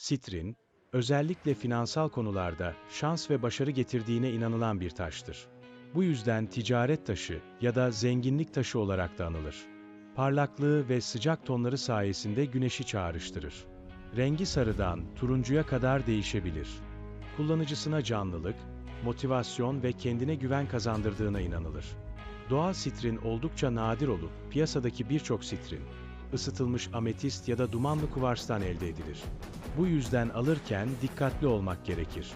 Sitrin, özellikle finansal konularda şans ve başarı getirdiğine inanılan bir taştır. Bu yüzden ticaret taşı ya da zenginlik taşı olarak da anılır. Parlaklığı ve sıcak tonları sayesinde güneşi çağrıştırır. Rengi sarıdan turuncuya kadar değişebilir. Kullanıcısına canlılık, motivasyon ve kendine güven kazandırdığına inanılır. Doğal sitrin oldukça nadir olup piyasadaki birçok sitrin, ısıtılmış ametist ya da dumanlı kuvarstan elde edilir. Bu yüzden alırken dikkatli olmak gerekir.